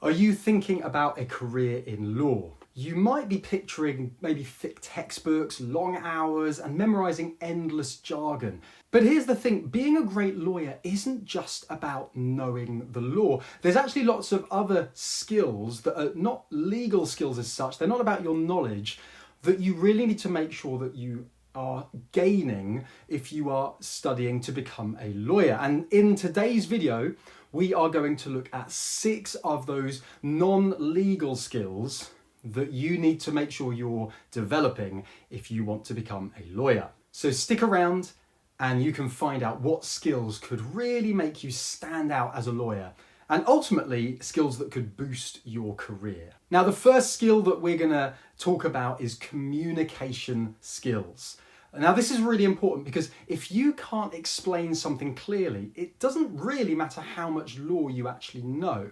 Are you thinking about a career in law? You might be picturing maybe thick textbooks, long hours, and memorizing endless jargon. But here's the thing, being a great lawyer isn't just about knowing the law. There's actually lots of other skills that are not legal skills as such. They're not about your knowledge, that you really need to make sure that you are gaining if you are studying to become a lawyer. And in today's video, we are going to look at 6 of those non-legal skills that you need to make sure you're developing if you want to become a lawyer. So stick around and you can find out what skills could really make you stand out as a lawyer, and ultimately skills that could boost your career. Now, the first skill that we're going to talk about is communication skills. Now, this is really important because if you can't explain something clearly, it doesn't really matter how much law you actually know.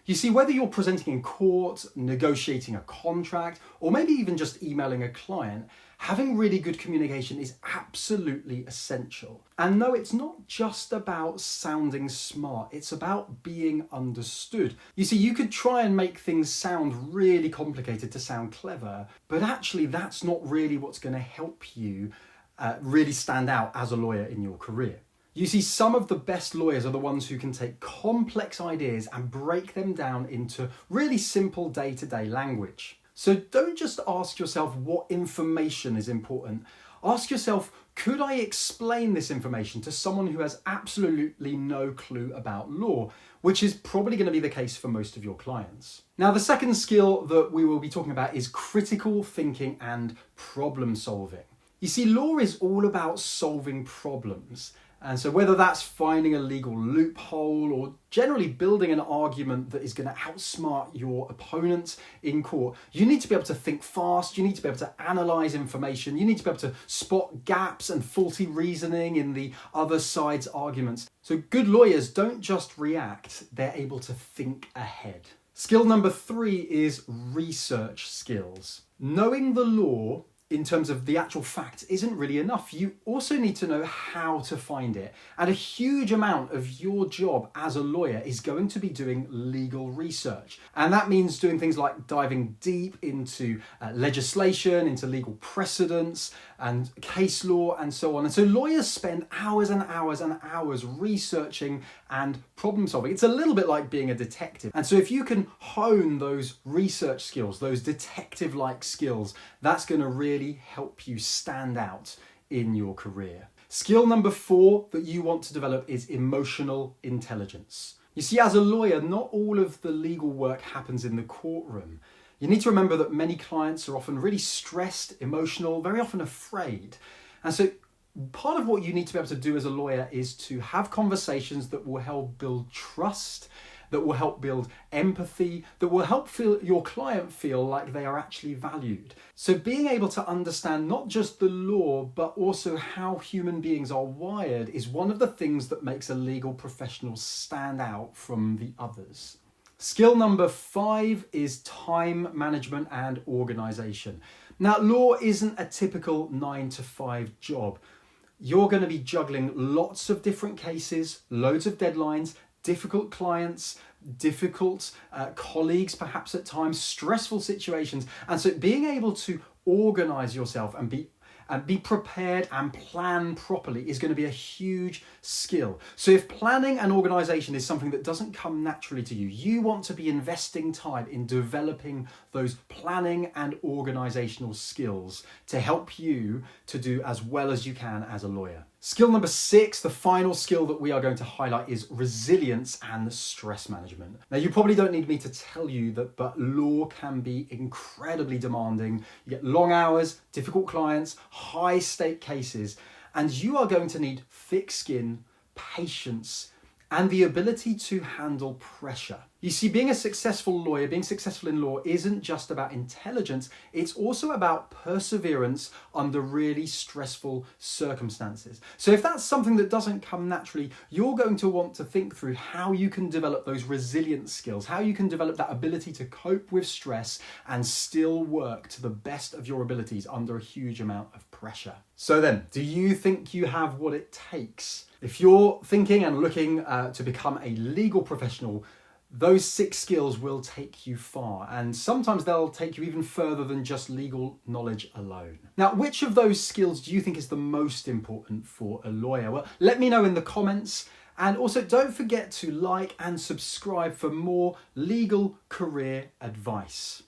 You see, whether you're presenting in court, negotiating a contract, or maybe even just emailing a client, having really good communication is absolutely essential. And no, it's not just about sounding smart, it's about being understood. You see, you could try and make things sound really complicated to sound clever, but actually that's not really what's going to help you really stand out as a lawyer in your career. You see, some of the best lawyers are the ones who can take complex ideas and break them down into really simple day-to-day language. So don't just ask yourself what information is important. Ask yourself, could I explain this information to someone who has absolutely no clue about law, which is probably going to be the case for most of your clients. Now, the second skill that we will be talking about is critical thinking and problem solving. You see, law is all about solving problems. And so whether that's finding a legal loophole or generally building an argument that is going to outsmart your opponent in court, you need to be able to think fast, you need to be able to analyse information, you need to be able to spot gaps and faulty reasoning in the other side's arguments. So good lawyers don't just react, they're able to think ahead. Skill number 3 is research skills. Knowing the law in terms of the actual fact isn't really enough. You also need to know how to find it. And a huge amount of your job as a lawyer is going to be doing legal research. And that means doing things like diving deep into legislation, into legal precedents and case law and so on. And so lawyers spend hours and hours and hours researching and problem solving. It's a little bit like being a detective. And so if you can hone those research skills, those detective-like skills, that's going to really help you stand out in your career. Skill number 4 that you want to develop is emotional intelligence. You see, as a lawyer, not all of the legal work happens in the courtroom. You need to remember that many clients are often really stressed, emotional, very often afraid. And so part of what you need to be able to do as a lawyer is to have conversations that will help build trust, that will help build empathy, that will help your client feel like they are actually valued. So being able to understand not just the law, but also how human beings are wired is one of the things that makes a legal professional stand out from the others. Skill number 5 is time management and organisation. Now, law isn't a typical 9-to-5 job. You're going to be juggling lots of different cases, loads of deadlines, difficult clients, difficult colleagues perhaps at times, stressful situations. And so being able to organise yourself and be prepared and plan properly is going to be a huge skill. So if planning and organisation is something that doesn't come naturally to you, you want to be investing time in developing those planning and organisational skills to help you to do as well as you can as a lawyer. Skill number 6, the final skill that we are going to highlight, is resilience and stress management. Now, you probably don't need me to tell you that, but law can be incredibly demanding. You get long hours, difficult clients, high stake cases, and you are going to need thick skin, patience, and the ability to handle pressure. You see, being a successful lawyer, being successful in law isn't just about intelligence, it's also about perseverance under really stressful circumstances. So if that's something that doesn't come naturally, you're going to want to think through how you can develop those resilience skills, how you can develop that ability to cope with stress and still work to the best of your abilities under a huge amount of pressure. So then, do you think you have what it takes? If you're thinking and looking to become a legal professional, those 6 skills will take you far, and sometimes they'll take you even further than just legal knowledge alone. Now, which of those skills do you think is the most important for a lawyer? Well, let me know in the comments, and also don't forget to like and subscribe for more legal career advice.